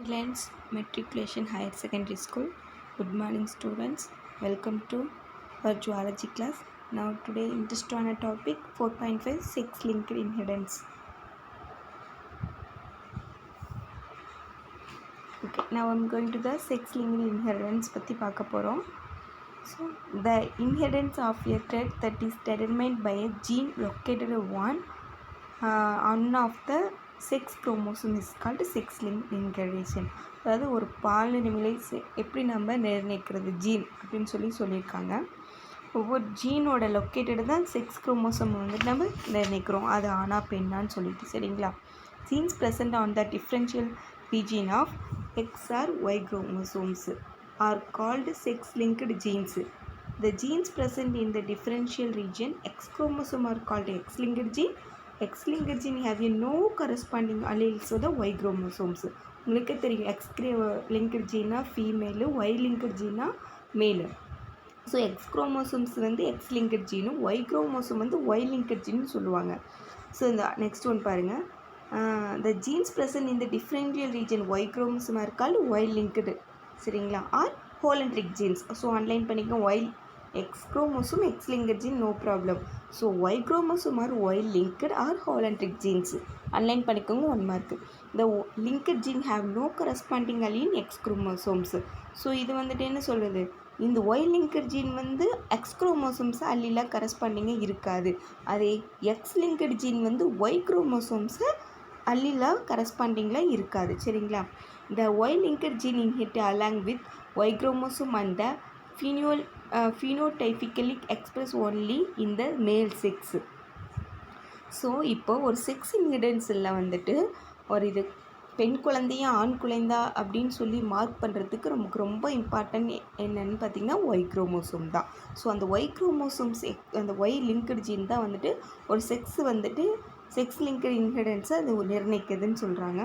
Reliance Matriculation Higher Secondary School. Good morning, students. Welcome to our geology class. Now today interest on a topic 4.5 sex linked inheritance. Okay, now I'm going to the sex linked inheritance பற்றி பார்க்க போகிறோம். So the inheritance of a trait that is determined by a gene located on of the sex chromosome is called sex link inheritance. அதாவது ஒரு பாலினங்களை எப்படி நம்ம நிர்ணயிக்கிறது gene அப்படின்னு சொல்லியிருக்காங்க. ஒவ்வொரு ஜீனோட லொக்கேட்டடு தான் செக்ஸ் குரோமோசோம் வந்துட்டு நம்ம நிர்ணயிக்கிறோம், அது ஆனா பெண்ணான்னு சொல்லிட்டு. சரிங்களா? Genes present on the differential region of X or Y chromosomes are called sex linked genes. The genes present in the differential region X chromosome are called X-linked gene. X-linked gene have no corresponding alleles for the Y chromosomes. உங்களுக்கு தெரியும் X-linked gene female, Y-linked gene மேலு. So X chromosomes வந்து X-linked gene, Y chromosome வந்து Y-linked gene சொல்லுவாங்க. So இந்த next one பாருங்கள். The genes present in the differential region Y chromosome are called Y-linked. சரிங்களா? Or holandric genes. So underline பண்ணிக்கோங்க. Y X chromosome X linked gene, no problem. So Y chromosome are Y linked are holandric genes underline பண்ணிக்கோங்க, 1 mark. The linked gene have no corresponding allele X chromosomes. So இது வந்துட்டு என்ன சொல்கிறது, இந்த Y linked gene வந்து X குரோமோசோம்ஸை அல்லில கரஸ்பாண்டிங்காக இருக்காது. அதே எக்ஸ் லிங்கட் ஜீன் வந்து ஒய் குரோமோசோம்ஸை அல்லில கரஸ்பாண்டிங்கில் இருக்காது. சரிங்களா? The Y-linked gene inherit along with Y chromosome and the phenotypically expressed only in the male sex. So இப்போ ஒரு செக்ஸ் இன்ஹெரிடன்ஸில் வந்துட்டு ஒரு இது பெண் குழந்தையா ஆண் குழந்தை அப்படின்னு சொல்லி மார்க் பண்ணுறதுக்கு நமக்கு ரொம்ப இம்பார்ட்டன்ட் என்னென்னு பார்த்திங்கன்னா ஒய் குரோமோசோம் தான். ஸோ அந்த ஒய் குரோமோசோம்ஸ் அந்த ஒய் லிங்க்டு ஜீன் தான் வந்துட்டு ஒரு செக்ஸ் வந்துட்டு செக்ஸ் லிங்க்டு இன்ஹெரிடன்ஸை அது நிர்ணயிக்குதுன்னு சொல்கிறாங்க.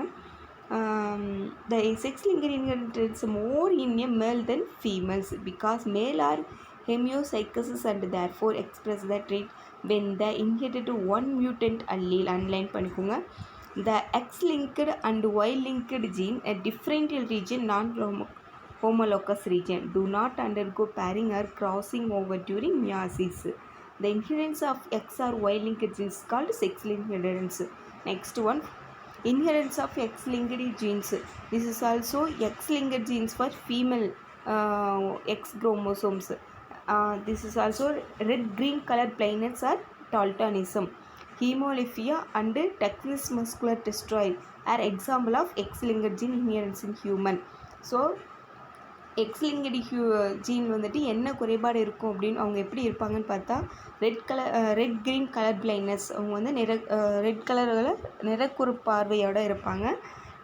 The sex-linked inheritance more in a male than females because male are homozygotes and therefore express the trait when they inherit one mutant allele. Underline பண்ணிக்கோங்க. The X-linked and Y-linked gene a differential region non-homologous region do not undergo pairing or crossing over during meiosis. The inheritance of X or Y-linked genes is called sex-linked inheritance. Next one, inheritance of X-linked genes. This is also X-linked genes for female X chromosomes. This is also red-green colored blindness or daltonism. Hemophilia and Texas muscular dystrophy are example of X-linked gene inheritance in human. So X linked gene வந்துட்டு என்ன குறைபாடு இருக்கும் அப்படின்னு அவங்க எப்படி இருப்பாங்கன்னு பார்த்தா red green colour blindness, அவங்க வந்து ரெட் கலரில் நிறக்குறு பார்வையோடு இருப்பாங்க.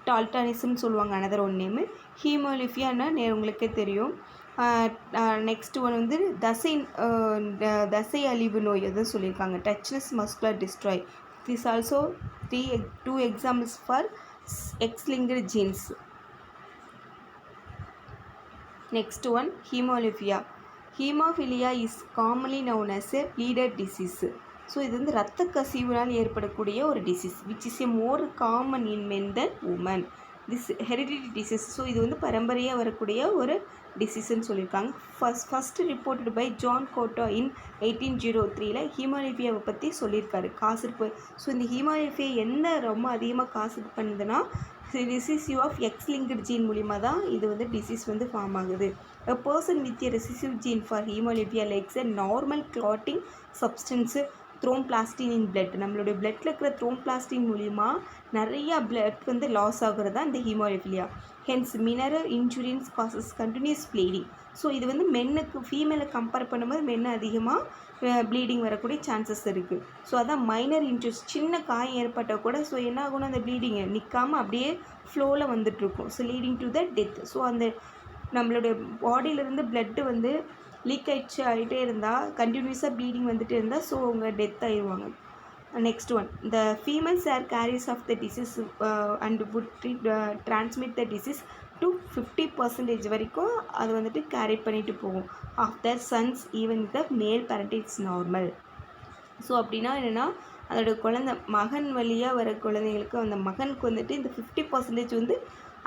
டால்டானிசம்னு சொல்லுவாங்க அனதர் ஒன் நேமு. ஹீமோலிஃபியான்னா உங்களுக்கே தெரியும். நெக்ஸ்ட் ஒன் வந்து தசை அழிவு நோய் எதுவும் சொல்லியிருக்காங்க, Duchenne's muscular dystrophy. This also 2 examples for X linked genes. Next one, hemophilia. Hemophilia is commonly known as a bleeder disease. So இது வந்து இரத்த கசிவினால் ஏற்படக்கூடிய ஒரு disease which is a more common in men than women. This hereditary disease. So இது வந்து பரம்பரையாக வரக்கூடிய ஒரு டிசீஸ்ன்னு சொல்லியிருக்காங்க. ஃபர்ஸ்ட் ரிப்போர்ட்டட் பை ஜான் கோட்டோ இன் 1803 ஹீமோலிஃபியாவை பற்றி சொல்லியிருக்காரு. காசு. ஸோ இந்த ஹீமோலிஃபியா என்ன ரொம்ப அதிகமாக காசு பண்ணுதுன்னா ரெசிசிவ் ஆஃப் எக்ஸ்-லிங்க்டு ஜீன் மூலிமா தான் இது வந்து டிசீஸ் வந்து ஃபார்ம் ஆகுது. A person with a recessive gene for hemophilia lacks a normal clotting substance thromboplastin in blood. நம்மளுடைய பிளட்டில் இருக்கிற thromboplastin மூலிமா நிறையா பிளட் வந்து லாஸ் ஆகுறது தான் இந்த haemophilia. Hence minor injuries causes continuous bleeding. So இது வந்து மென்னுக்கு ஃபீமேலை கம்பேர் பண்ணும்போது மென்னு அதிகமாக ப்ளீடிங் வரக்கூடிய சான்சஸ் இருக்குது. ஸோ அதான் மைனர் இன்ஜுரிஸ், சின்ன காயம் ஏற்பட்டால் கூட ஸோ என்ன ஆகும்னா அந்த ப்ளீடிங்கை நிற்காமல் அப்படியே ஃப்ளோவில் வந்துட்டுருக்கும். So leading to the death. So அந்த நம்மளுடைய பாடியிலேருந்து பிளட்டு வந்து லீக் ஆகிட்டே இருந்தால், கண்டினியூஸாக ப்ளீடிங் வந்துகிட்டே இருந்தால் ஸோ அவங்க டெத் ஆகிடுவாங்க. Next one, the females are carriers of the disease and would transmit the disease to 50% வரைக்கும் அது வந்துட்டு கேரி பண்ணிட்டு போகும். Of the sons even the male parent it's normal. So அப்படின்னா என்னென்னா அதோடய குழந்தை மகன் வழியாக வர குழந்தைங்களுக்கு அந்த மகனுக்கு வந்துட்டு இந்த 50% வந்து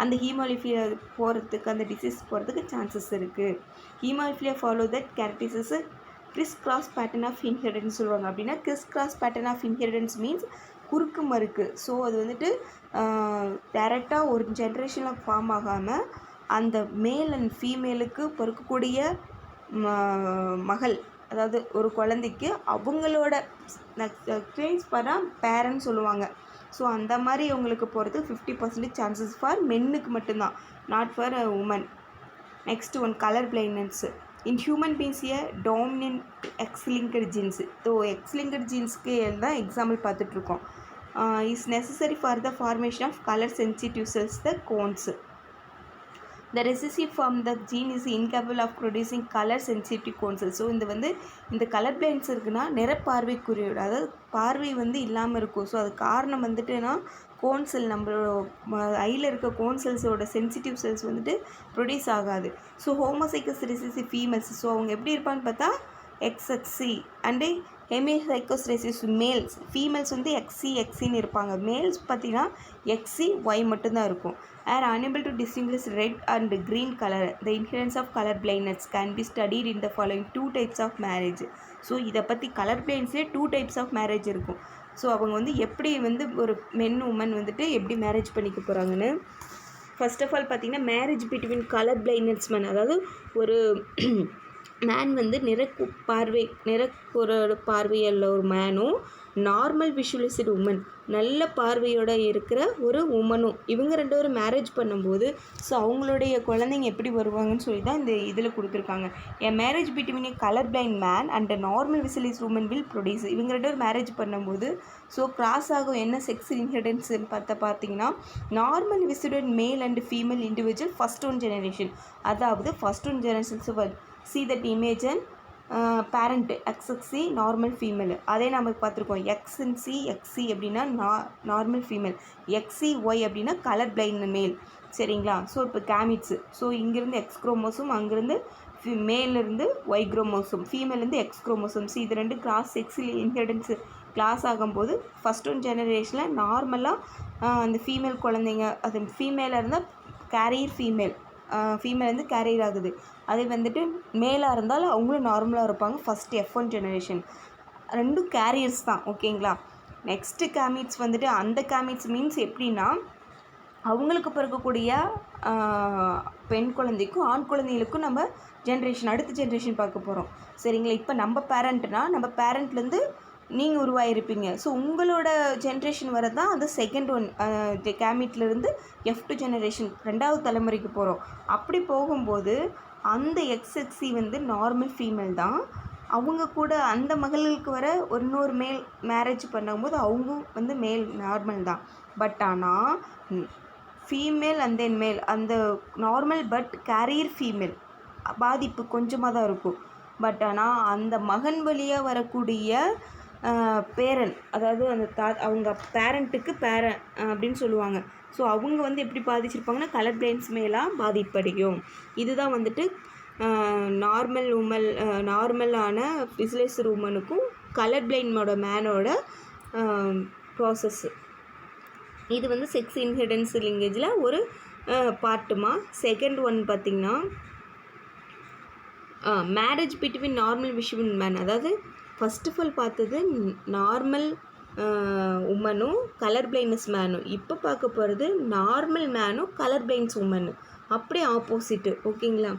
அந்த ஹீமோலிஃபியா போகிறதுக்கு அந்த டிசீஸ் போகிறதுக்கு சான்சஸ் இருக்குது. ஹீமோலிஃபியா follow that characterises criss cross pattern of inheritance சொல்லுவாங்க. அப்படின்னா criss cross pattern of inheritance means குறுக்கு மறுக்கு. ஸோ அது வந்துட்டு டைரெக்டாக ஒரு ஜென்ரேஷனில் ஃபார்ம் ஆகாமல் அந்த மேல் அண்ட் ஃபீமேலுக்கு பிறக்கக்கூடிய மகள், அதாவது ஒரு குழந்தைக்கு அவங்களோட ட்ரெயின்ஸ் பண்ணா பேரண்ட் சொல்லுவாங்க. ஸோ அந்த மாதிரி உங்களுக்கு போகிறது 50% சான்சஸ் ஃபார் மென்னுக்கு மட்டும்தான், not for women. Next one colour blindness. In human beings a dominant X linked genes. So X linked ஜீன்ஸ்க்கு தான் எக்ஸாம்பிள் பார்த்துட்ருக்கோம். Is necessary for the formation of colour sensitive cells, the cones. The recessive form the gene is incapable of producing color sensitive cones. So இந்த colour blinds இருக்குன்னா நிறப்பார்வைக்குரியோட, அதாவது பார்வை இல்லாமல் இருக்கும். So அது காரணம் வந்துட்டுனா கோன் செல், நம்மளோட ஐயில் இருக்க கோன் செல்ஸோட சென்சிட்டிவ் செல்ஸ் ப்ரொடியூஸ் ஆகாது. So homozygous recessive females, so அவங்க எப்படி இருப்பான்னு பார்த்தா XXC and hemizygous recessive males. Females XCXன்னு இருப்பாங்க. மேல்ஸ் பார்த்தீங்கன்னா XCY மட்டும்தான் இருக்கும். are unable to distinguish red and green color. The inheritance of color blindness can be studied in the following 2 types of marriage. So இதை பற்றி colour பிளைண்ட்ஸ்லேயே 2 types of marriage இருக்கும். So அவங்க எப்படி ஒரு மென் உமன் எப்படி மேரேஜ் பண்ணிக்க போகிறாங்கன்னு ஃபர்ஸ்ட் ஆஃப் ஆல் பார்த்தீங்கன்னா marriage between colour blindness man, அதாவது ஒரு மேன் நிறக்குற பார்வையுள்ள ஒரு மேனும் நார்மல் விஷுவலைஸ்டு உமன், நல்ல பார்வையோடு இருக்கிற ஒரு உமனும், இவங்க 2 பேரும் மேரேஜ் பண்ணும்போது ஸோ அவங்களுடைய குழந்தைங்க எப்படி வருவாங்கன்னு சொல்லி தான் இந்த இதில் கொடுத்துருக்காங்க. A marriage between a colour blind man and normal visualised woman will produce. இவங்க 2 பேரும் மேரேஜ் பண்ணும்போது ஸோ கிராஸ் ஆகும் என்ன செக்ஸ் இன்ஹெரிடன்ஸ்ன்னு பார்த்தீங்கன்னா normal visual male and female individual first one generation, அதாவது first one generations see that image and parent XXC normal female. அதே நம்ம பார்த்துருக்கோம் XNC XC அப்படின்னா நார்மல் ஃபீமேல், XCY அப்படின்னா கலர் பிளைண்ட் மேல். சரிங்களா? ஸோ இப்போ கேமிட்ஸ், ஸோ இங்கேருந்து X chromosome, அங்கேருந்து மேலேருந்து Y குரோமோசோம், ஃபீமேலேருந்து X குரோமோசோம்ஸ், இது 2 கிராஸ் செக்ஸில் இன்ஹெரிடன்ஸ் கிளாஸ் ஆகும்போது ஃபஸ்ட் ஒன் ஜெனரேஷனில் நார்மலாக அந்த ஃபீமேல் குழந்தைங்க, அது ஃபீமேலாக இருந்தால் கேரியர் ஃபீமேல் கேரியர் ஆகுது. அது மேலாக இருந்தாலும் அவங்களும் நார்மலாக இருப்பாங்க. ஃபஸ்ட்டு F1 ஜெனரேஷன் 2 கேரியர்ஸ் தான். ஓகேங்களா? நெக்ஸ்ட்டு கேமிட்ஸ் அந்த கேமிட்ஸ் மீன்ஸ் எப்படின்னா அவங்களுக்கு பிறக்கக்கூடிய பெண் குழந்தைக்கும் ஆண் குழந்தைகளுக்கும் நம்ம அடுத்த ஜென்ரேஷன் பார்க்க போகிறோம். சரிங்களா? இப்போ நம்ம பேரண்ட்னால் நம்ம பேரண்ட்லேருந்து நீங்கள் உருவாகிருப்பீங்க. ஸோ உங்களோட ஜென்ரேஷன் வரது தான் அந்த செகண்ட் ஒன் கேமிட்லேருந்து F2 ஜெனரேஷன் 2வது தலைமுறைக்கு போகிறோம். அப்படி போகும்போது அந்த XXC நார்மல் ஃபீமேல் தான். அவங்க கூட அந்த மகளுக்கு வர இன்னொரு மேல் மேரேஜ் பண்ணும்போது அவங்க மேல் நார்மல் தான். பட் ஆனால் ஃபீமேல் அண்ட் தென் மேல், அந்த நார்மல் பட் கேரியர் ஃபீமேல் பாதிப்பு கொஞ்சமாக தான் இருக்கும். பட் ஆனால் அந்த மகன் வழியாக வரக்கூடிய பேரன், அதாவது அந்த அவங்க பேரண்ட்டுக்கு அப்படின்னு சொல்லுவாங்க. ஸோ அவங்க எப்படி பாதிச்சிருப்பாங்கன்னா கலர் பிளைண்ட்ஸ் மேலாக பாதிப்படையும். இதுதான் நார்மலான விசுவலைஸ்டு உமனுக்கும் கலர் பிளைண்டோட மேனோட ப்ராசஸ். இது செக்ஸ் இன்ஹெரிடன்ஸ் லிங்கேஜில் ஒரு பார்ட்டுமா. செகண்ட் ஒன் பார்த்திங்கன்னா marriage between normal visual man, அதாவது ஃபஸ்ட் ஆஃப் ஆல் பார்த்தது நார்மல் உமனும் கலர் பிளைண்ட்னஸ் மேனும். இப்போ பார்க்க போகிறது நார்மல் மேனும் கலர் பிளைண்ட்ஸ் உமனு, அப்படியே ஆப்போசிட்டு. ஓகேங்களா?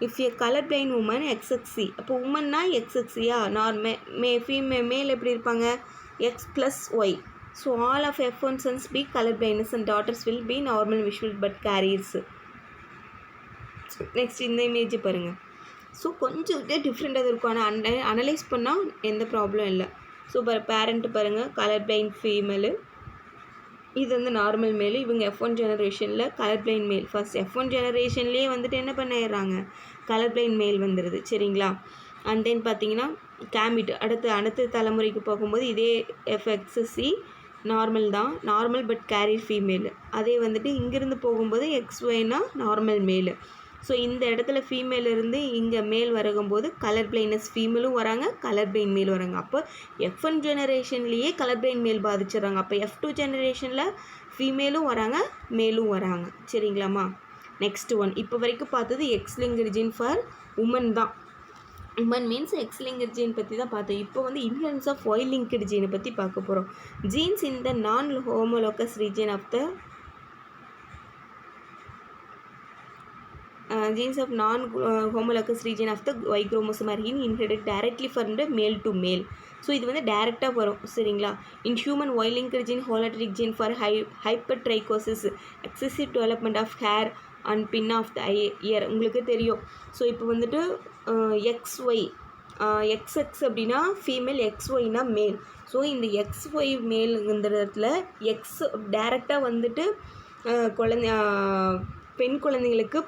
If a colour blind woman XXC, அப்போ உமன்னா XXCயா, மேல் எப்படி இருப்பாங்க X+Y. So all of F1 sons be color blindness and daughters will be normal visual but carriers. Next இந்த இமேஜ் பாருங்கள். ஸோ கொஞ்சம் டிஃப்ரெண்ட்டாக இருக்கும், ஆனால் அனலைஸ் பண்ணால் எந்த ப்ராப்ளம் இல்லை. ஸோ பேரண்ட்டு பாருங்கள் கலர் பிளைண்ட் ஃபீமேலு, இது நார்மல் மேலு. இவங்க F1 ஜெனரேஷனில் கலர் பிளைண்ட் மேல். ஃபஸ்ட் F1 ஜெனரேஷன்லேயே என்ன பண்ணிடுறாங்க, கலர் பிளைண்ட் மேல் வந்துடுது. சரிங்களா? அண்ட் தென் பார்த்தீங்கன்னா கேமிட் அடுத்த தலைமுறைக்கு போகும்போது இதே FXC நார்மல் தான், நார்மல் பட் கேரியர் ஃபீமேலு. அதே இங்கேருந்து போகும்போது XYனா நார்மல் மேலு. ஸோ இந்த இடத்துல ஃபீமேலிருந்து இங்கே மேல் வரும்போது கலர் பிளைண்ட்னஸ் ஃபீமேலும் வராங்க, கலர் பிளைண்ட் மேல் வராங்க. அப்போ F1 ஜெனரேஷன்லேயே கலர் பிளைண்ட் மேல் பாதிச்சிடுறாங்க. அப்போ F2 ஜெனரேஷனில் ஃபீமேலும் வராங்க மேலும் வராங்க. சரிங்களாம்மா? நெக்ஸ்ட் ஒன் இப்போ வரைக்கும் பார்த்தது X linked gene for women தான். Women means X linked gene பற்றி தான் பார்த்தோம். இப்போ வந்து இன்ஹெரிட்டன்ஸ் ஆஃப் ஒய் லிங்க்டு ஜீனை பற்றி பார்க்க போகிறோம். Genes in the non homologous region of the genes of non-homologous region of the Y chromosome are inherited directly from the male to male. So இது வந்து டைரெக்டாக வரும். சரிங்களா? In human Y linked gene holandric gene for hypertrichosis excessive development of hair and pin of the ear. உங்களுக்கு தெரியும். So இப்போ வந்துட்டு XY XX அப்படின்னா ஃபீமேல், XYனா மேல். ஸோ இந்த XY மேலுங்கிற இடத்துல எக்ஸ் டைரெக்டாக வந்துட்டு பெண் குழந்தைங்களுக்கு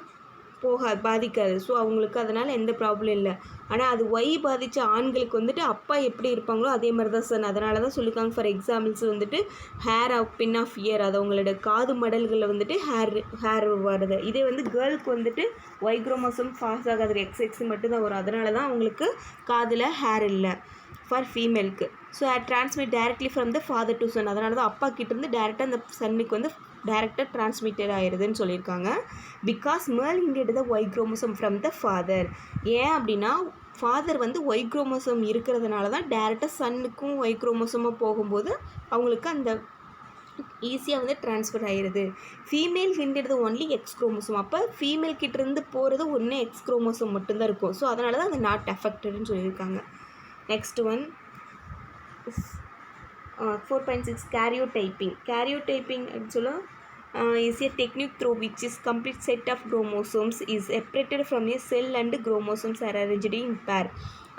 பாதிக்காது. ஸோ அவங்களுக்கு அதனால் எந்த ப்ராப்ளம் இல்லை. ஆனால் அது ஒய் பாதித்த ஆண்களுக்கு வந்துட்டு அப்பா எப்படி இருப்பாங்களோ அதே மாதிரி தான் சார். அதனால தான் சொல்லியிருக்காங்க. ஃபார் எக்ஸாம்பிள்ஸ் வந்துட்டு hair of pin of ear, அது அவங்களோட காது மடல்களில் வந்துட்டு ஹேர் வருது. இதே வந்து கேர்ளுக்கு வந்துட்டு ஒய் குரோமோசோம் பாஸ் ஆகாது, XX மட்டும்தான் வரும். அதனால தான் அவங்களுக்கு காதில் ஹேர் இல்லை ஃபார் ஃபீமேலுக்கு. So transmit directly from the father to son. அதனால தான் அப்பா கிட்டேருந்து டேரெக்டாக அந்த சன்னுக்கு வந்து டைரெக்டாக ட்ரான்ஸ்மிட்டட் ஆகிடுதுன்னு சொல்லியிருக்காங்க. Because male inherited the Y chromosome from the father. ஏன் அப்படின்னா ஃபாதர் வந்து ஒய் குரோமோசோம் இருக்கிறதுனால தான் டேரெக்டாக சன்னுக்கும் ஒய் குரோமோசோமாக போகும்போது அவங்களுக்கு அந்த ஈஸியாக வந்து ட்ரான்ஸ்ஃபர் ஆகிடுது. Female inherited only X chromosome. அப்போ ஃபீமேல் கிட்டேருந்து போகிறது ஒன்று எக்ஸ் குரோமோசோம் மட்டும்தான் இருக்கும். ஸோ அதனால தான் அது நாட் அஃபெக்டட்னு சொல்லியிருக்காங்க. Next one 4.6 karyotyping. Karyotyping is a technique through which is complete set of chromosomes is separated from a cell and chromosomes are arranged in pair.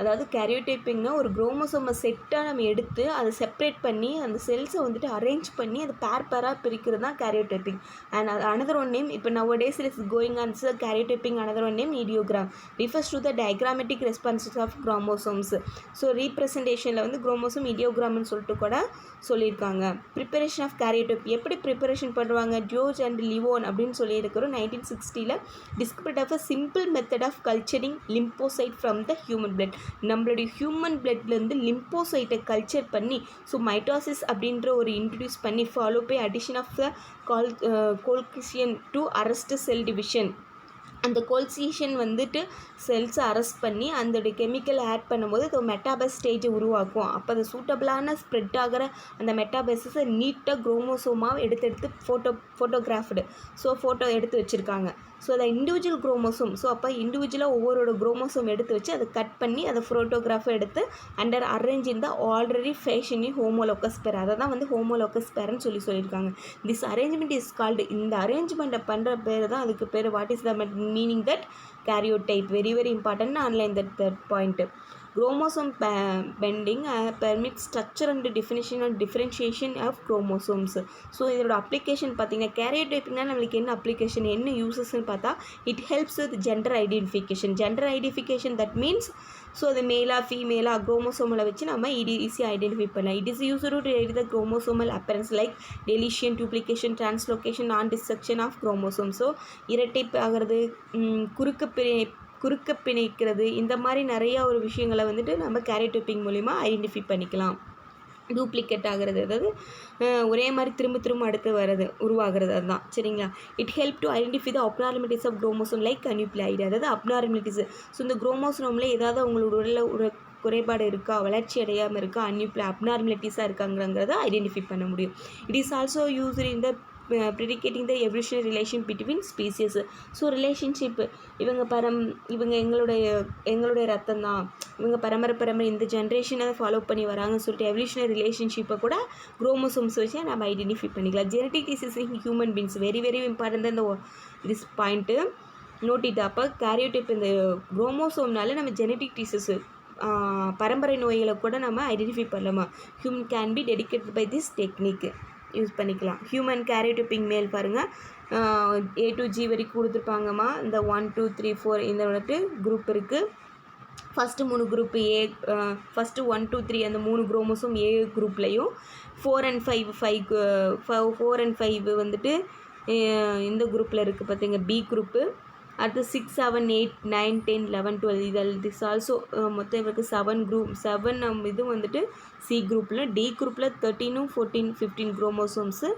அதாவது கேரியோடைப்பிங்னா ஒரு குரோமோசோமை செட்டாக நம்ம எடுத்து அதை செப்பரேட் பண்ணி அந்த செல்ஸை வந்துட்டு அரேஞ்ச் பண்ணி அதை பேராக பிரிக்கிறது தான் karyotyping. And another one name இப்போ now days is going on karyotyping. Another one name idiogram refers to the diagrammatic responses of chromosomes. So ரீப்ரசன்டேஷனில் வந்து குரோமோசோம் இடியோகிராம்னு சொல்லிட்டு கூட சொல்லியிருக்காங்க. ப்ரிப்பரேஷன் ஆஃப் கேரியோடைப் எப்படி ப்ரிப்பரேஷன் பண்ணுவாங்க? ஜோர்ஜ் அண்ட் லிவோன் அப்படின்னு சொல்லியிருக்கிறோம். 1960 discovered of a simple method of culturing lymphocyte from the human blood. நம்மளுடைய ஹியூமன் பிளட்லேருந்து லிம்போசைட்டை கல்ச்சர் பண்ணி ஸோ மைட்டாசிஸ் அப்படின்ற ஒரு இன்ட்ரடியூஸ் பண்ணி follow by addition of the colchicine to arrest cell division. அந்த கோல்சிஷன் வந்துட்டு செல்ஸை அரெஸ்ட் பண்ணி அதோடைய கெமிக்கல் ஆட் பண்ணும்போது அது மெட்டாபஸ் ஸ்டேஜை உருவாக்கும். அப்போ அது சூட்டபிளான ஸ்ப்ரெட் ஆகிற அந்த மெட்டாபஸஸை நீட்டாக குரோமோசோமாக எடுத்து ஃபோட்டோகிராஃப்டு ஃபோட்டோ எடுத்து வச்சுருக்காங்க. ஸோ அதை இண்டிவிஜுவல் குரோமோசோம். ஸோ அப்போ இண்டிவிஜுவலாக ஒவ்வொரு குரோமோசோம் எடுத்து வச்சு அதை கட் பண்ணி அதை ஃபோட்டோகிராஃபை எடுத்து அண்டர் அரேஞ்ச் இன் த ஆல்ரெடி ஃபேஷன் இன் ஹோமோலோகஸ் பேர். அதை தான் வந்து ஹோமோலோகஸ் பேர்னு சொல்லியிருக்காங்க. This arrangement is called. இந்த அரேஞ்ச்மெண்ட்டை பண்ணுற பேர் தான் அதுக்கு பேர். What is the meaning that karyotype. Very very important. Underline that point. Chromosome bending permits structure and definition and differentiation of chromosomes. So இதோட அப்ளிகேஷன் பார்த்தீங்கன்னா கேரியோடைப்பிங்னா நம்மளுக்கு என்ன அப்ளிகேஷன் என்ன யூசஸ்ன்னு பார்த்தா it helps with gender identification. Gender identification that means so அது மேலா ஃபீமேலா குரோமோசோமில் வச்சு நம்ம ஈஸியாக ஐடென்டிஃபை பண்ணலாம். It is used to edit the chromosomal aberrance like deletion, duplication, translocation, non destruction of chromosome. So இரட்டைப்பு ஆகிறது, குறுக்க பிணைக்கிறது, இந்த மாதிரி நிறையா ஒரு விஷயங்களை வந்துட்டு நம்ம கேரியோடைப்பிங் மூலிமா ஐடென்டிஃபை பண்ணிக்கலாம். டூப்ளிகேட் ஆகிறது, அதாவது ஒரே மாதிரி திரும்ப அடுத்து வர்றது உருவாகிறது, அதுதான். சரிங்களா? It help to identify the abnormalities of chromosome like aneuploidy. அதாவது அப்நார்மலிட்டிஸ். ஸோ இந்த குரோமோசோமில் ஏதாவது அவங்களோட உடலில் ஒரு குறைபாடு இருக்கா, வளர்ச்சி அடையாமல் இருக்கா, அப்நார்மலிட்டிஸாக இருக்காங்கிறத ஐடென்டிஃபை பண்ண முடியும். It is also used in the predicating the evolutionary relation between species. So relationship இவங்க எங்களுடைய ரத்தம் தான், இவங்க பரம்பரை இந்த ஜென்ரேஷனை ஃபாலோ பண்ணி வராங்கன்னு சொல்லிட்டு எவல்யூஷனரி ரிலேஷன்ஷிப்பை கூட குரோமோசோம்ஸ் வச்சு நம்ம ஐடென்டிஃபை பண்ணிக்கலாம். ஜெனட்டிக் டிசீஸ் இன் human beings very very important இந்த திஸ் பாயிண்ட்டு நோட் இட். அப்போ கேரியோடைப் இந்த குரோமோசோம்னால நம்ம ஜெனட்டிக் டிசீஸு பரம்பரை நோய்களை கூட நம்ம ஐடென்டிஃபை பண்ணலாமா? Human can be dedicated by this technique use பண்ணிக்கலாம். ஹியூமன் கேரியோடைப்பிங் மேல் பாருங்கள் A to G வரைக்கும் கொடுத்துருப்பாங்கம்மா. இந்த 1 2 3 4 இந்த வந்துட்டு குரூப் இருக்குது. ஃபஸ்ட்டு 3 குரூப்பு ஏ, ஃபஸ்ட்டு 1 2 3 அந்த 3 குரோமோசோம் ஏ குரூப்லேயும் 4 and 4 and 5 வந்துட்டு இந்த குரூப்பில் இருக்குது பார்த்தீங்க, பி குரூப்பு. அடுத்து 6 7 8 9 10 11 12 இதில் திஸ் ஆல்சோ மொத்தம் இவருக்கு 7 இது வந்துட்டு சி குரூப்பில். டி குரூப்பில் 13 14 15 குரோமோசோம்ஸு.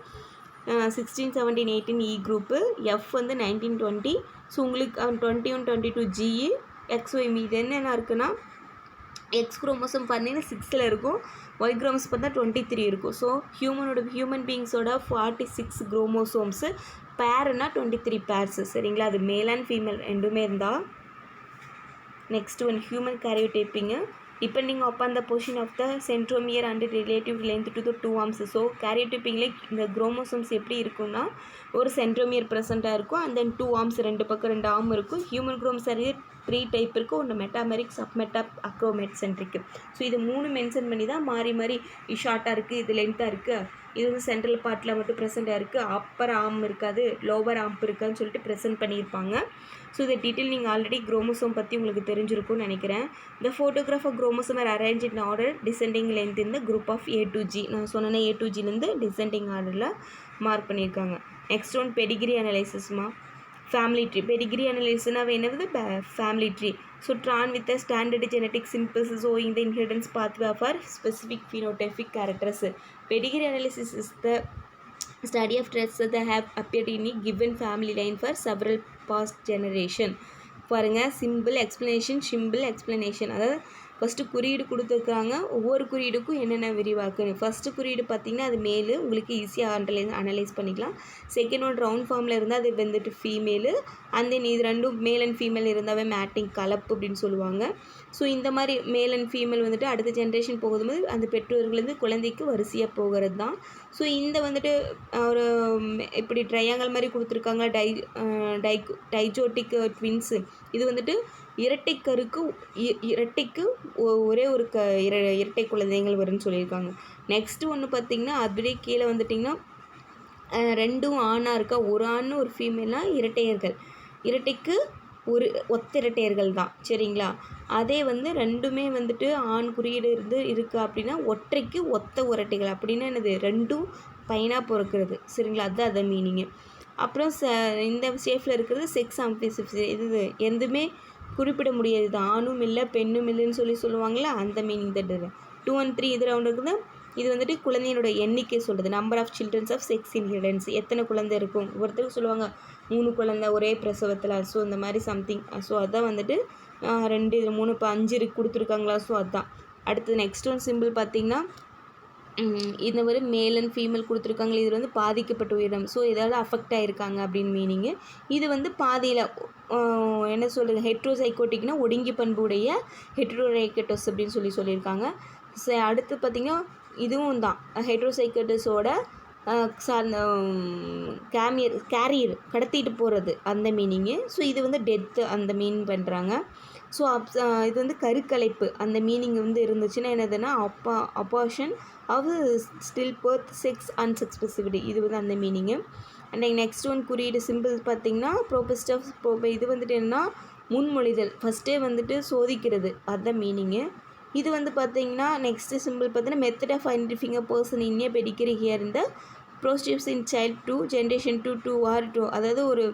16, 17, 18 இ குரூப்பு, எஃப் வந்து 19, 20. ஸோ உங்களுக்கு 21, 22 ஜிஇ, எக்ஸ்ஒய் மீது என்னென்ன இருக்குன்னா எக்ஸ் குரோமோசோம் பார்த்தீங்கன்னா 6ல் இருக்கும், ஒய் குரோமோசோம் பார்த்தா 23 இருக்கும். ஸோ ஹியூமன் பீயிங்ஸோட 46 குரோமோசோம்ஸு, பேருனா 23 பேர்ஸு. சரிங்களா, அது மேல் அண்ட் ஃபீமேல் ரெண்டுமே இருந்தால். நெக்ஸ்ட் ஒன் ஹியூமன் கேரியோடைப்பிங்கு, depending upon the position of the centromere and relative length to the 2 arms. So கேரியோடைப்பிங்கில் இந்த குரோமோசோம்ஸ் எப்படி இருக்குன்னா ஒரு சென்ட்ரோமியர் ப்ரெசென்ட்டாக இருக்கும், அண்ட் தென் 2 ஆர்ம்ஸ், 2 பக்கம் 2 ஆர்ம் இருக்கும். ஹியூமன் குரோமோசோம் 3 டைப் இருக்குது, ஒன்று மெட்டாமெரிக், சப்மெட்டாப், அக்ரோமெட்சென்ட்ரிக்கு. ஸோ இது 3 மென்ஷன் பண்ணி தான் மாறி மாறி இது ஷார்ட்டாக இருக்குது, இது லென்த்தாக இருக்குது, இது வந்து சென்ட்ரல் பார்ட்டில் மட்டும் ப்ரெசென்ட்டாக இருக்குது, அப்பர் ஆர்ம் இருக்காது, லோவர் ஆர்ம் இருக்காதுன்னு சொல்லிட்டு ப்ரெசென்ட் பண்ணியிருப்பாங்க. ஸோ இந்த டீட்டெயில் நீங்கள் ஆல்ரெடி குரோமோசோம் பற்றி உங்களுக்கு தெரிஞ்சிருக்கும்னு நினைக்கிறேன். இந்த photograph of chromosome are arrange in order descending length இந்த group of A to G. நான் சொன்னேன்னா A to Gலேருந்து டிசெண்டிங் ஆர்டரில் மார்க் பண்ணியிருக்காங்க. நெக்ஸ்ட் ஒன் பெடிகிரி அனலைசிஸ்மா, ஃபேமிலி ட்ரீ. பெடிகிரி அனலைசிஸ்னால் என்னது family tree. So drawn with a standard genetic symbols showing the inheritance pathway for specific phenotypic characters. Pedigree analysis is the study of traits that have appeared in a given family line for several past generation. பாருங்கள், simple explanation. அதாவது first குறியீடு கொடுத்துருக்காங்க, ஒவ்வொரு குறியீடுக்கும் என்னென்ன விரிவாக்குன்னு. First குறியீடு பார்த்திங்கன்னா அது மேலு, உங்களுக்கு ஈஸியாக அனலைஸ் பண்ணிக்கலாம். செகண்ட் ஒன் ரவுண்ட் ஃபார்மில் இருந்தால் அது வந்துட்டு ஃபீமேலு, அண்ட் தென் இது ரெண்டும் மேல் அண்ட் ஃபீமேல் இருந்தாவே மேட்டிங் கலப்பு அப்படின்னு சொல்லுவாங்க. ஸோ இந்த மாதிரி மேல் அண்ட் ஃபீமேல் வந்துட்டு அடுத்த ஜென்ரேஷன் போகும்போது அந்த பெற்றோர்கள்லேருந்து குழந்தைக்கு வரிசையாக போகிறது தான். ஸோ இந்த வந்துட்டு ஒரு இப்படி ட்ரையாங்கல் மாதிரி கொடுத்துருக்காங்க, டைஜோட்டிக் ட்வின்ஸு. இது வந்துட்டு இரட்டைக்கு ஒரே ஒரு இரட்டை குழந்தைகள் வரும்னு சொல்லியிருக்காங்க. நெக்ஸ்ட்டு ஒன்று பார்த்திங்கன்னா அப்படியே கீழே வந்துட்டிங்கன்னா 2 ஆணாக இருக்கா, ஒரு ஆண் ஒரு ஃபீமேலாக இரட்டைக்கு ஒரு ஒத்த இரட்டையர்கள் தான். சரிங்களா, அதே வந்து ரெண்டுமே வந்துட்டு ஆண் குறியீடு இருக்குது அப்படின்னா ஒற்றைக்கு ஒத்த இரட்டைகள் அப்படின்னா என்னது, ரெண்டும் பையனாக பிறக்கிறது. சரிங்களா, அதுதான் அதை மீனிங்கு. அப்புறம் இந்த ஷேஃபில் இருக்கிறது செக்ஸ் ஆம்பிசிஃபிசி. இது எதுவுமே குறிப்பிட முடியாது, ஆணும் இல்லை பெண்ணும் இல்லைன்னு சொல்லுவாங்களா, அந்த மீனிங் தான். 2 and 3 இது ரவுண்ட் இருக்குது. இது வந்துட்டு குழந்தையினோட எண்ணிக்கை சொல்கிறது, number of childrens of sex inheritance, எத்தனை குழந்தை இருக்கும். ஒருத்தருக்கு சொல்லுவாங்க 3 குழந்தை ஒரே பிரசவத்தில், ஸோ இந்த மாதிரி சம்திங். ஸோ அதான் வந்துட்டு 2 இது 3 இப்போ 5 கொடுத்துருக்காங்களா, ஸோ அதுதான். அடுத்தது நெக்ஸ்ட் ஒன் சிம்பிள் பார்த்திங்கன்னா இந்த மாதிரி மேல் அண்ட் ஃபீமேல் கொடுத்துருக்காங்க, இது வந்து பாதிக்கப்பட்ட உயிரினம், ஸோ ஏதாவது அஃபெக்ட் ஆகிருக்காங்க அப்படின்னு மீனிங்கு. இது வந்து பாதியில் என்ன சொல்கிறது, ஹெட்ரோசைக்கோட்டிக்னா ஒடுங்கி பண்பு உடைய ஹெட்ரோரைக்கட்டஸ் அப்படின்னு சொல்லியிருக்காங்க. அடுத்து பார்த்திங்கன்னா இதுவும் தான் ஹெட்ரோசைக்கட்டஸோட சார்ந்த கேரியர் கடத்திட்டு போகிறது அந்த மீனிங்கு. ஸோ இது வந்து டெத்து அந்த மீன் பண்ணுறாங்க. ஸோ இது வந்து கருக்கலைப்பு அந்த மீனிங் வந்து இருந்துச்சுன்னா என்னதுன்னா abortion of stillbirth sex அன்செக்ஸ்பெசிபிலிட்டி, இது வந்து அந்த மீனிங்கு. அண்ட் நெக்ஸ்ட் ஒன் குறியீடு சிம்பிள் பார்த்திங்கன்னா ப்ரோபஸ்டஃப். இது வந்துட்டு என்னன்னா முன்மொழிதல், ஃபஸ்ட்டே வந்துட்டு சோதிக்கிறது, அதுதான் மீனிங்கு. இது வந்து பார்த்திங்கன்னா நெக்ஸ்ட்டு சிம்பிள் பார்த்தீங்கன்னா method of identifying a person in a pedigree here இந்த ப்ரோஸ்டிவ்ஸ் இன் சைல்ட் 2 ஜென்ரேஷன் 2 or 2, அதாவது ஒரு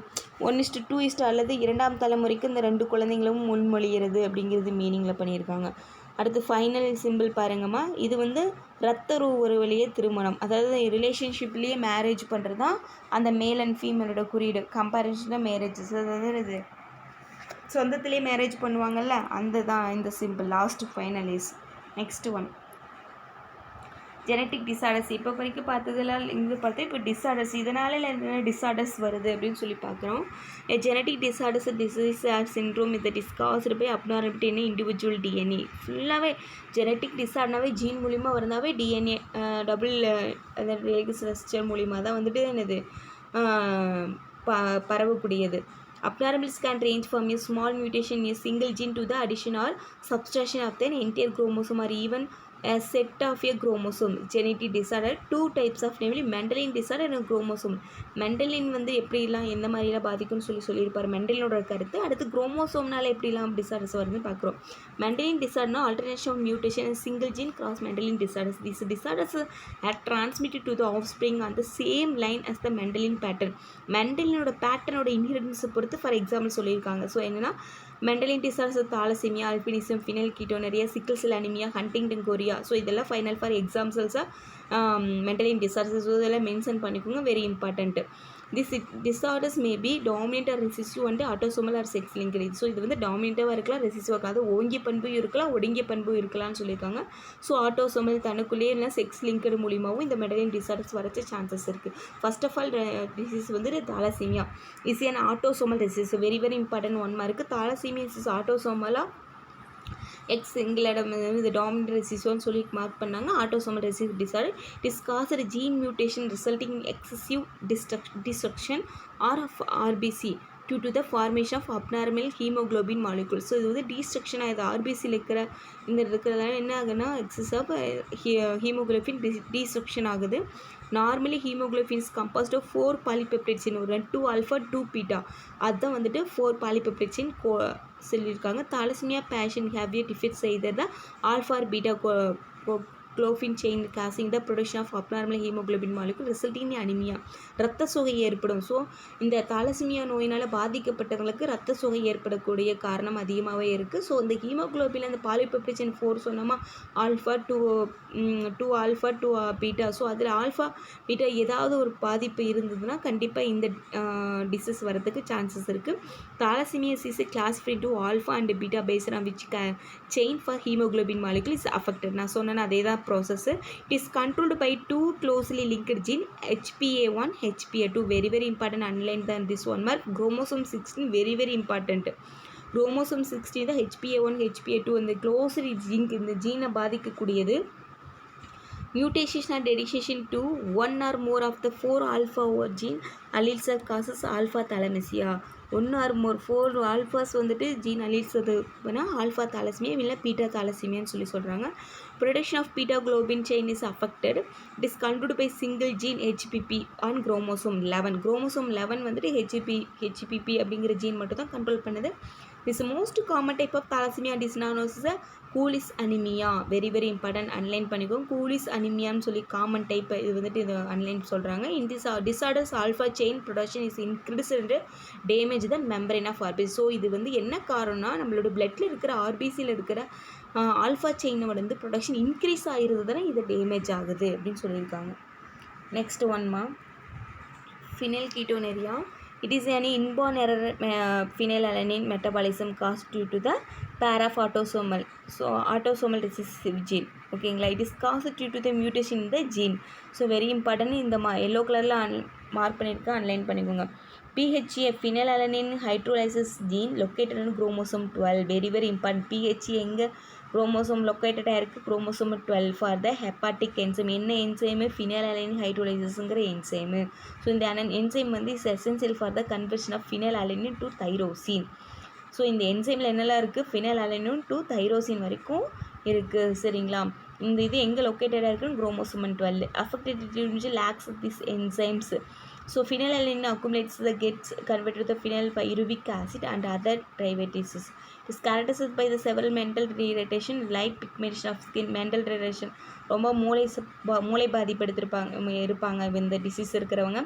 1:2 அல்லது 2ஆம் தலைமுறைக்கு இந்த 2 குழந்தைங்களும் முன்மொழிகிறது அப்படிங்கிறது மீனிங்கில் பண்ணியிருக்காங்க. அடுத்து ஃபைனல் சிம்பிள் பாருங்கம்மா, இது வந்து ரத்தருவு ஒரு வழியே திருமணம், அதாவது ரிலேஷன்ஷிப்லேயே மேரேஜ் பண்ணுறது தான் அந்த மேல் அண்ட் ஃபீமேலோட குறியீடு. கம்பேரிஷனாக மேரேஜஸ், அதாவது இது சொந்தத்திலே மேரேஜ் பண்ணுவாங்கள்ல, அந்த தான் இந்த simple. Last finalise. Next one genetic disorders. இப்போ வரைக்கும் பார்த்ததுலாம் இங்கே பார்த்தா இப்போ டிஸார்டர்ஸ், இதனால் என்ன டிஸார்டர்ஸ் வருது அப்படின்னு சொல்லி பார்க்குறோம். Genetic disorders disease or syndrome இது caused by abnormality in individual DNA. ஃபுல்லாகவே ஜெனட்டிக் டிஸார்டர்னாவே ஜீன் மூலிமா வரந்தாவே டிஎன்ஏ டபுள் அந்த ரெகுலர் மூலிமா தான் வந்துட்டு என்னது பரவக்கூடியது. Abnormalities can range from a small mutation in a single gene to the addition or subtraction of an entire chromosome or even a set of a chromosome. Genetic disorder, 2 types of, namely Mendelian disorder and chromosome. Mendelian வந்து எப்படிலாம் எந்த மாதிரிலாம் பாதிக்கும்னு சொல்லியிருப்பார் மெண்டலினோட கருத்து. அடுத்து குரோமோசோம்னால எப்படிலாம் disorders வருதுன்னு பார்க்குறோம். மெண்டலின் டிசார்டர்னா alternation of mutation and single gene cross Mendelian disorders. These disorders are transmitted to the offspring on the same line as the Mendelian pattern. மெண்டலினோட பேட்டர்னோட இன்ஹெரிடன்ஸை பொறுத்து ஃபார் எக்ஸாம்பிள் சொல்லியிருக்காங்க. ஸோ என்னென்னா Mendelian disorders thalassaemia, albinism, phenylketonuria, sickle cell anaemia, Huntington chorea, thalassaemia. So இதெல்லாம் final for எக்ஸாம்பிள்ஸாக Mendel disorders இதெல்லாம் மென்ஷன் பண்ணிக்கோங்க, very important. Disorders may be dominate or recessive and autosomal or sex link. So இது வந்து டாமினேட்டாக இருக்கலாம், ரெசிசிவாக இருக்கலாம், அது ஓங்கிய பண்பும் இருக்கலாம், ஒடுங்கிய பண்பும் இருக்கலாம்னு சொல்லியிருக்காங்க. ஸோ ஆட்டோசோமல் தனக்குள்ளேயே இல்லை செக்ஸ் லிங்க்டு மூலியமாகவும் இந்த மென்டல் டிசார்டர்ஸ் வரச்ச சான்சஸ் இருக்குது. ஃபர்ஸ்ட் ஆஃப் ஆல் டிசீஸ் வந்து thalassaemia is an autosomal disease, very very important 1 mark. Thalassaemia is ஆட்டோசோமலாக எக்ஸ் எங்களிடம் இது டாமினன்ட் ரெசிசிவ்னு சொல்லி மார்க் பண்ணாங்க. Autosomal recessive disorder it is caused gene mutation resulting in excessive destruction or of RBC due to the formation of abnormal hemoglobin molecules. So இது வந்து டீஸ்ட்ரக்ஷன் ஆகுது. ஆர்பிசியில் இருக்கிறதால என்ன ஆகுதுன்னா எக்ஸஸ் ஆஃப் ஹீமோக்ளோபின் டீஸ்ட்ரக்ஷன் ஆகுது. Normally haemoglobin is composed of 4 பாலிபெப்டைட்ஸின், ஒரு 2 alpha 2 beta, அதுதான் வந்துட்டு 4 பாலிபெப்டைட்ஸின் சொல்லியிருக்காங்க. Thalassaemia patient have a defect செய்தது தான் alpha or beta globin chain causing the production of abnormal haemoglobin molecule resulting in anaemia, ரத்த சோகை ஏற்படும். ஸோ இந்த தாலசீமியா நோயினால் பாதிக்கப்பட்டவங்களுக்கு ரத்த சோகை ஏற்படக்கூடிய காரணம் அதிகமாகவே இருக்குது. ஸோ இந்த ஹீமோக்ளோபின் அந்த பாலிபெப்டைட்ஸின் 4 சொன்னோமா, ஆல்ஃபா 2 ஆல்ஃபா 2 பீட்டா. ஸோ அதில் ஆல்ஃபா பீட்டா ஏதாவது ஒரு பாதிப்பு இருந்ததுன்னா கண்டிப்பாக இந்த டிசீஸ் வரதுக்கு சான்சஸ் இருக்குது. Thalassaemias is classified to alpha and beta based on which chain for haemoglobin molecule is affected. நான் சொன்னேன்னா அதே தான் process. It is controlled by 2 closely linked gene HPA1 HPA2, very very important underline தான் this 1 mark. Chromosome 16 very very important. Chromosome 16 தான் HPA1 HPA2 அந்த closely gene, இந்த ஜீனை பாதிக்கக்கூடியது. Mutation or dedication to 1 or more of the 4 alpha gene alleles causes alpha thalassemia. 1 or more 4 alphas வந்துட்டு gene alleles அது வேணால் alpha thalassaemia இல்லை beta தாலசீமியான்னு சொல்லி சொல்கிறாங்க. Production of beta globin chain is affected. It is controlled by single gene HPP on chromosome 11. Chromosome 11 வந்துட்டு HPP அப்படிங்கிற gene மட்டும் தான் கண்ட்ரோல் பண்ணுது. This most common type of thalassemia is known as coolies anaemia, very very important அன்லைன் பண்ணிக்கோங்க. Coolies அனிமியான்னு சொல்லி common type, இது வந்துட்டு இது அன்லைன் சொல்கிறாங்க. In this disorders alpha chain production is increased damage the membrane of RBC. So இது வந்து என்ன காரணம்னா நம்மளோட பிளட்டில் இருக்கிற ஆர்பிசியில் இருக்கிற ஆல்ஃபா செயினோட வந்து ப்ரொடக்ஷன் இன்க்ரீஸ் ஆகிருந்ததுன்னா இது டேமேஜ் ஆகுது அப்படின்னு சொல்லியிருக்காங்க. நெக்ஸ்ட் ஒன்மா phenylketonuria. It is an inborn error phenylalanine metabolism caused due to the pair of autosomal recessive gene. ஓகேங்களா, it is caused due to the mutation in the gene. So very important. இந்த yellow கலரில் mark பண்ணியிருக்க அன்லைன் பண்ணிக்கோங்க. PHA phenylalanine hydrolysis gene located in chromosome 12, very very important. PHA எங்கே chromosome லொக்கேட்டடாக இருக்குது, chromosome 12 for the hepatic enzyme. என்ன enzyme? Phenylalanine ஹைட்ரோலைசிஸ்ங்கிற enzyme. So இந்த என்சைம் வந்து is essential for the conversion of phenylalanine to tyrosine. So இந்த என்சைமில் என்னெல்லாம் இருக்குது? ஃபினைலாலனைன் டு தைரோசின் வரைக்கும் இருக்குது. சரிங்களா, இந்த இது எங்கே லொக்கேட்டடாக இருக்குன்னு chromosome 12. Affected lacks of this enzymes. So phenylalanine accumulates the gets converted to the phenylpyruvic acid and other derivatives. It is characterized by the several mental retardation, light pigmentation of skin. mental retardation ரொம்ப மூளை இருப்பாங்க இந்த disease இருக்கிறவங்க.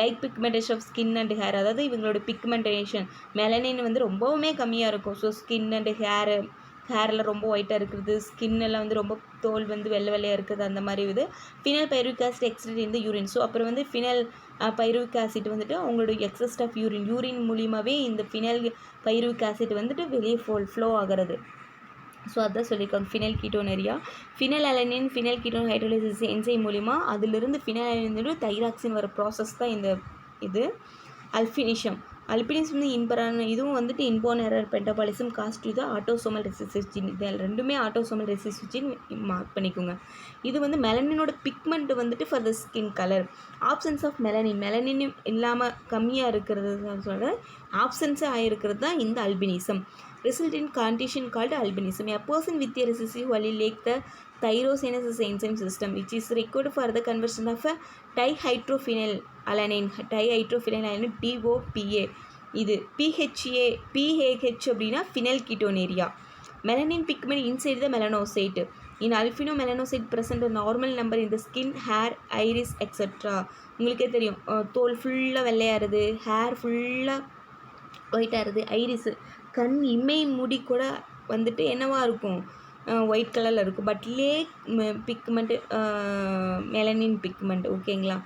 Light pigmentation of skin and hair, அதாவது இவங்களோட pigmentation melanin வந்து ரொம்பவுமே கம்மியாக இருக்கும். ஸோ ஸ்கின் அண்ட் ஹேரில் ரொம்ப ஒயிட்டாக இருக்கிறது, ஸ்கின்னெல்லாம் வந்து ரொம்ப தோல் வந்து வெள்ளையாக இருக்குது, அந்த மாதிரி இது. ஃபினைல் பைருவிக் ஆசிட் எக்ஸ்ட்ரேட் இந்த யூரின். ஸோ அப்புறம் வந்து ஃபினைல் பைருவிக் ஆசிட் வந்துட்டு அவங்களோட எக்ஸஸ் ஆஃப் யூரின் மூலியமாகவே இந்த ஃபினைல் பைருவிக் ஆசிட் வந்துட்டு வெளியே ஃப்ளோ ஆகிறது. ஸோ அதான் சொல்லியிருக்காங்க phenylketonuria. phenylalanine phenylketone hydrolysis enzyme மூலிமா அதிலிருந்து phenylalanine தைராக்சின் வர ப்ராசஸ் தான் இந்த இது. அல்பினிசம் வந்து இன்பரான, இதுவும் வந்துட்டு inborn error metabolism caused to the autosomal recessive gene. இது ரெண்டுமே ஆட்டோசோமல் ரெசிசிவ் ஜீன் மார்க் பண்ணிக்கோங்க. இது வந்து மெலனினோட பிக்மெண்ட் வந்துட்டு for the skin colour. Absence of melanin இல்லாமல் கம்மியாக இருக்கிறது சொல்கிற ஆப்சன்ஸே ஆகிருக்கிறது தான் இந்த albinism. Result in condition called albinism. A person with a recessive allele lack the thyrosinase enzyme system which is required for the conversion of a dihydrophenylalanine DOPA. இது PAH அப்படின்னா phenylketonuria. melanin pigment inside the melanocyte. in alpha-melanocyte present a normal number in the skin, hair, iris etc. உங்களுக்கே தெரியும், தோல் ஃபுல்லாக வெள்ளையாருது, hair ஃபுல்லாக ஒயிட்டாக இருக்குது, ஐரிஸு கண் இமை முடி கூட வந்துட்டு என்னவாக இருக்கும், ஒயிட் கலரில் இருக்கும். But lack pigment melanin pigment. ஓகேங்களா.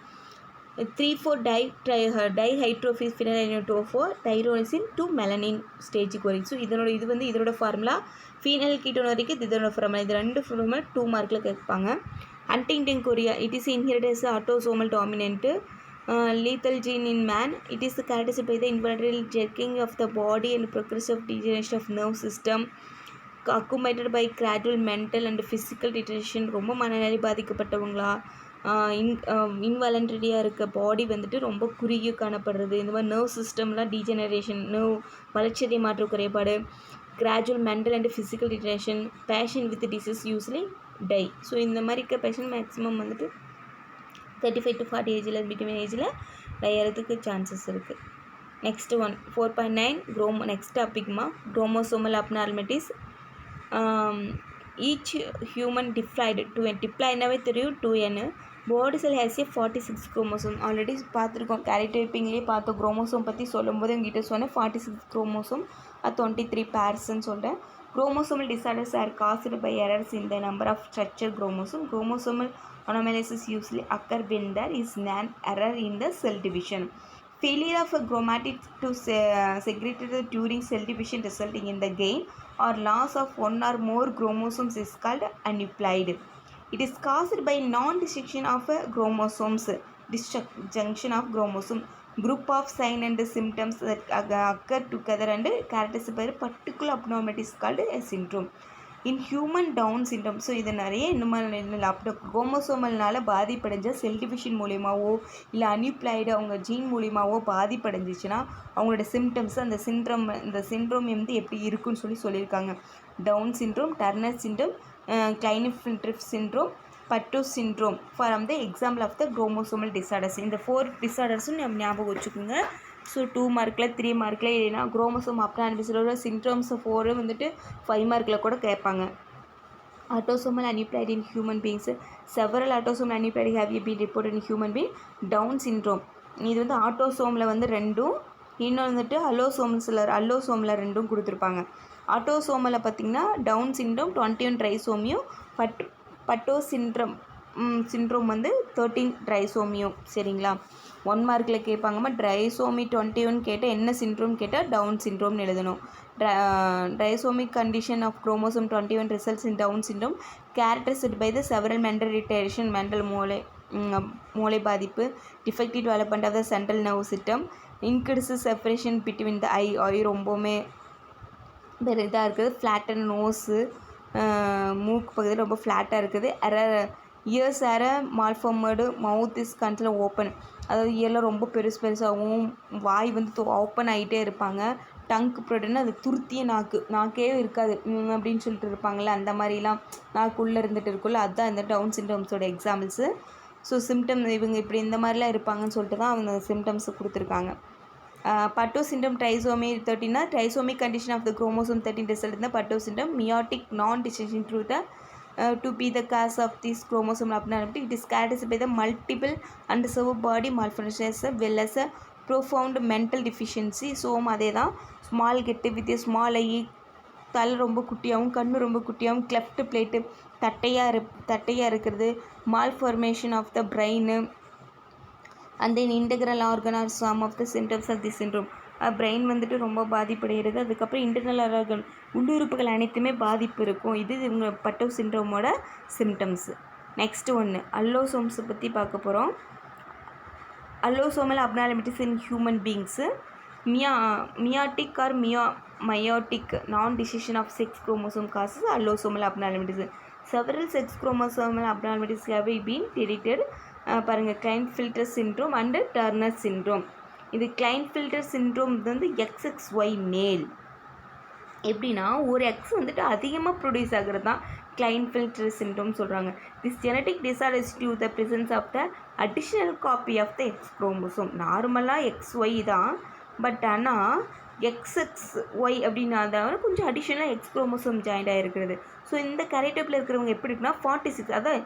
3,4 டைஹைட்ரோஃபிஸ் ஃபினைலோடோஃபோ டைரோசின் டு மெலனின் ஸ்டேஜுக்கு வரைக்கும். ஸோ இதனோட ஃபார்முலா ஃபீனல் கீட்டோன் வரைக்கும் இதனோட ஃபார்முலா. இது 2 ஃபார்முலா 2 மார்க்கில் கேட்பாங்க. Huntington Korea it is inherited as autosomal dominant lethal gene in man. It is characterized by the involuntary jerking of the body and progressive degeneration of nerve system accompanied by gradual mental and physical deterioration. ரொம்ப மனநிலை பாதிக்கப்பட்டவங்களா, இன்வாலண்டரியாக இருக்க பாடி வந்துட்டு ரொம்ப குறுகிய காணப்படுறது, இந்த மாதிரி nerve சிஸ்டம்லாம் டீஜெனரேஷன், நர்வ் வளர்ச்சிதை மாற்ற குறைபாடு, gradual mental and physical deterioration, patient with disease usually die. ஸோ இந்த மாதிரி இருக்க பேஷண்ட் மேக்ஸிமம் வந்துட்டு 35 to 40 ஏஜில் பிட்வீன் ஏஜில் டயறதுக்கு சான்சஸ் இருக்குது. நெக்ஸ்ட் ஒன் 4.9 நெக்ஸ்ட் டாபிக்மா chromosomal abnormalities. Each human diploid 2n. டிப்ளாய்னாவே தெரியும் 2n. Body cell has 46 chromosome. Already பார்த்துருக்கோம், கேரக்டரிப்பிங்லேயே பார்த்தோம். குரோமோசோம் பற்றி சொல்லும்போது உங்ககிட்ட சொன்னேன் 46 குரோமோசோம் 23 பேர்ஸ்ன்னு சொல்கிறேன். Chromosomal disorders are caused by errors in the number of structure chromosome. Chromosomal anomalies usually occur when there is an error in the cell division. Failure of a chromatid to segregate during cell division resulting in the gain or loss of one or more chromosomes is called aneuploid. It is caused by non-disjunction of chromosomes. Disjunction of chromosome. Group of signs and symptoms that occur together and characterized by a particular abnormality is called a syndrome. In human Down syndrome. So இது நிறைய இன்னும் குரோமோசோமல்னால பாதிப்படைஞ்ச cell division மூலியமாவோ இல்லை அனிப்ளாய்டு அவங்க gene மூலியமாவோ பாதிப்படைஞ்சிச்சுன்னா அவங்களோட symptoms இந்த syndrome வந்து எப்படி இருக்குன்னு சொல்லியிருக்காங்க. Down syndrome, Turner syndrome, Klinefelter syndrome, Patau syndrome for the example of the chromosomal disorders. இந்த 4 டிசார்டர்ஸும் நம்ம ஞாபகம் வச்சுக்கோங்க. ஸோ 2 மார்க்கில் 3 மார்க்கில் இல்லைன்னா குரோமோசோம் அப்நார்மலிட்டிஸோட சிண்ட்ரோம்ஸ் 4 வந்துட்டு 5 மார்க்கில் கூட கேட்பாங்க. Autosomal aneuploid in human beings. Several autosomal aneuploid have been report in human being. Down syndrome இது வந்து ஆட்டோசோமில் வந்து 2, இன்னொன்று வந்துட்டு அல்லோசோமில் 2 கொடுத்துருப்பாங்க. ஆட்டோசோமில் பார்த்திங்கன்னா டவுன் சிண்ட்ரோம் 21 ட்ரைசோமியும், பட்டோ சிண்ட்ரோம் வந்து 13 ட்ரைசோமியும். சரிங்களா. 1 மார்க்கில் கேட்பாங்கம்மா. ட்ரைசோமி 21 கேட்டால் என்ன சிண்ட்ரோம் கேட்டால் டவுன் சிண்ட்ரோம்னு எழுதணும். Trisomic condition of chromosome 21 results in Down syndrome characterized by the several mental retardation. Mental மூளை பாதிப்பு, defective development of the central nerve system, increase separation between the eye ரொம்பவுமே இதாக இருக்குது. ஃப்ளாட்டன் நோஸு, மூக்கு பகுதியில் ரொம்ப ஃப்ளாட்டாக இருக்குது. Ears malformed, mouth is consider open. அதாவது இயரில் ரொம்ப பெருசாகவும் வாய் வந்து ஓப்பன் ஆகிட்டே இருப்பாங்க. டங்க் ப்ரோட்டீன் அது துருத்திய நாக்கே இருக்காது அப்படின்னு சொல்லிட்டு இருப்பாங்கள்ல, அந்த மாதிரிலாம் நாக்குள்ளே இருந்துகிட்டு இருக்குல்ல, அதுதான் இந்த டவுன் சிண்ட்ரோம்ஸோட எக்ஸாம்பிள்ஸு. ஸோ சிம்டம் இவங்க இப்படி இந்த மாதிரிலாம் இருப்பாங்கன்னு சொல்லிட்டு தான் அவங்க சிம்டம்ஸை கொடுத்துருக்காங்க. Patau syndrome trisomy 13 trisomic condition of the chromosome 13 result இந்த Patau syndrome. Meiotic non disjunction through the to be the cause of this chromosomal abnormality. It is characterized by the multiple underserved body malformations as well as a profound mental deficiency. So அதே தான் small கெட்டு with small ஐ, தலை ரொம்ப குட்டியாகவும் கண்ணு ரொம்ப குட்டியாகவும், cleft palate தட்டையாக இருக்கிறது, malformation of the brain and then integral organ are some of the symptoms of this syndrome. Brain வந்துட்டு ரொம்ப பாதிப்படைகிறது. அதுக்கப்புறம் இன்டர்னல் ஆர்கன் உள்ளுறுப்புகள் அனைத்துமே பாதிப்பு இருக்கும். இது இவங்க பட்டோ சிண்ட்ரோமோட சிம்டம்ஸு. நெக்ஸ்ட்டு ஒன்று அல்லோசோம்ஸை பற்றி பார்க்க போகிறோம். Allosomal abnormalities in human beings. Meiotic or meiotic non disjunction of sex chromosome causes allosomal abnormalities. Several sex chromosomal abnormalities have been detected. பாருங்கள், Klinefelter syndrome and Turner syndrome. இது கிளைன்ஃபில்டர் சிண்ட்ரோம் வந்து XXY மேல். எப்படின்னா ஒரு X வந்துட்டு அதிகமாக produce ஆகிறது தான் கிளைன்ஃபில்டர் சிண்ட்ரோம் சொல்கிறாங்க. This genetic disorder is due the presence of the additional copy of the X chromosome. நார்மலாக XY தான், பட் ஆனால் XXY அப்படின்னா அதாவது கொஞ்சம் அடிஷ்னலாக எக்ஸ் குரோமோசோம் ஜாயிண்ட் ஆகிருக்கிறது. ஸோ இந்த கேரக்டரில் இருக்கிறவங்க எப்படி இருக்குன்னா 46, அதான்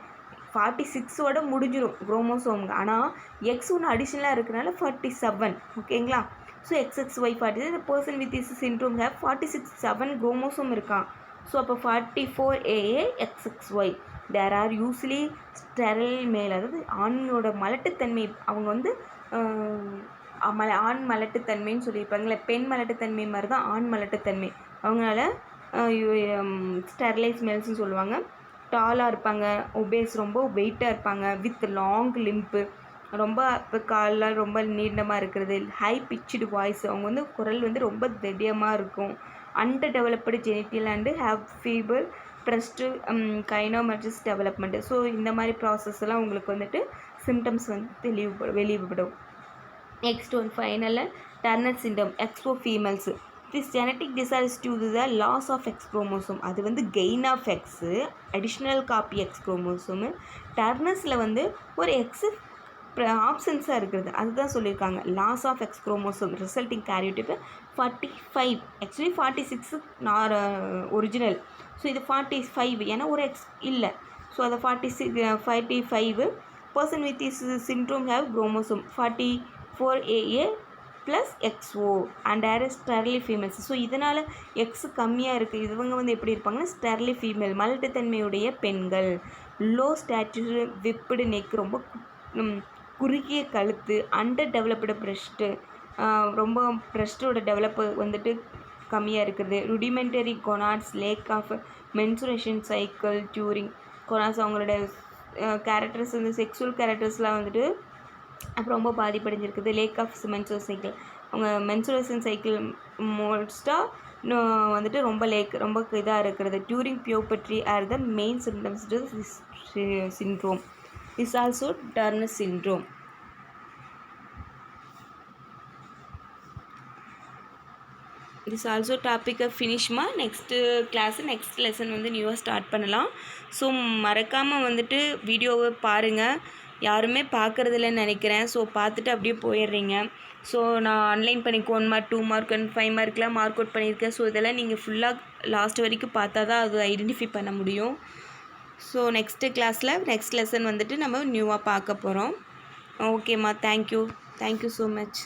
46ஓட முடிஞ்சிடும் குரோமோசோம்ங்க. ஆனால் எக்ஸ் ஒன்று அடிஷ்னலாக இருக்கிறனால 47. ஓகேங்களா. So XXY 46. The person with this syndrome have 46 chromosome இருக்கான். ஸோ அப்போ 44AA XXY there are usually sterile male, அதாவது ஆணோட மலட்டுத்தன்மை அவங்க வந்து ஆண் மலட்டுத்தன்மைன்னு சொல்லியிருப்பாங்களே, பெண் மலட்டுத்தன்மை மாதிரி தான் ஆண் மலட்டுத்தன்மை. அவங்களால ஸ்டெர்லைஸ் மேல்ஸ்னு சொல்லுவாங்க. டாலாக இருப்பாங்க, ஒபேஸ் ரொம்ப வெயிட்டாக இருப்பாங்க, வித் லாங் லிம்ப்பு, ரொம்ப இப்போ காலெலாம் ரொம்ப நீண்டமாக இருக்கிறது, ஹை பிச்சுடு வாய்ஸ், அவங்க வந்து குரல் வந்து ரொம்ப திடமாக இருக்கும், under developed genital and have feeble breast கைனோமெட்ரிஸ் டெவலப்மெண்ட்டு. ஸோ இந்த மாதிரி ப்ராசஸ் எல்லாம் உங்களுக்கு வந்துட்டு சிம்டம்ஸ் வந்து வெளியிடப்படும். நெக்ஸ்ட் ஒன் ஃபைனலில் Turner syndrome, X O females. This genetic disorders due to the loss of X chromosome. அது வந்து gain of X, additional copy X chromosome. டர்னர்ஸில் வந்து ஒரு எக்ஸு ஆப்ஷன்ஸாக இருக்கிறது, அதுதான் சொல்லியிருக்காங்க. Loss of X chromosome resulting karyotype 45, actually 46 original. So இது 45, ஏன்னா ஒரு எக்ஸ் இல்லை. ஸோ அதை 45 person with this syndrome have chromosome 44AA plus XO and are sterile females. So இதனால் எக்ஸ் கம்மியாக இருக்குது. இவங்க வந்து எப்படி இருப்பாங்கன்னா ஸ்டெர்லி ஃபீமேல், மலட்டுத்தன்மையுடைய பெண்கள். லோ ஸ்டாச்சர், விப்புடு நெக், ரொம்ப குறுகிய கழுத்து, அண்டர் டெவலப்டு ப்ரெஸ்ட்டு, ரொம்ப ப்ரெஸ்ட்டோட டெவலப்பு வந்துட்டு கம்மியாக இருக்கிறது. Rudimentary gonads, lack of menstruation cycle during gonads. அவங்களோட கேரக்டர்ஸ் வந்து செக்ஸுவல் கேரக்டர்ஸ்லாம் வந்துட்டு அப்புறம் ரொம்ப பாதிப்படைஞ்சிருக்குது. லேக் ஆஃப் மென்சுரல் சைக்கிள், அவங்க மென்சுரேஷன் சைக்கிள் மோஸ்ட்டாக வந்துட்டு ரொம்ப இதாக இருக்கிறது. During puberty are the main symptoms to this syndrome. Is also Turner syndrome. This also டாப்பிக்கை ஃபினிஷ்மா. நெக்ஸ்ட்டு கிளாஸு நெக்ஸ்ட் லெசன் வந்து நியூவாக ஸ்டார்ட் பண்ணலாம். ஸோ மறக்காமல் வந்துட்டு வீடியோவை பாருங்கள். யாருமே பார்க்குறதில்லன்னு நினைக்கிறேன். ஸோ பார்த்துட்டு அப்படியே போயிடுறீங்க. ஸோ நான் ஆன்லைன் பண்ணிக்கு 1 மார்க் 2 மார்க் அண்ட் 5 மார்க்லாம் மார்க் அவுட் பண்ணியிருக்கேன். ஸோ இதெல்லாம் நீங்கள் ஃபுல்லாக லாஸ்ட் வரைக்கும் பார்த்தா தான் அது ஐடென்டிஃபை பண்ண முடியும். ஸோ நெக்ஸ்ட்டு கிளாஸில் நெக்ஸ்ட் லெசன் வந்துட்டு நம்ம நியூவாக பார்க்க போகிறோம். ஓகேம்மா, தேங்க்யூ ஸோ மச்.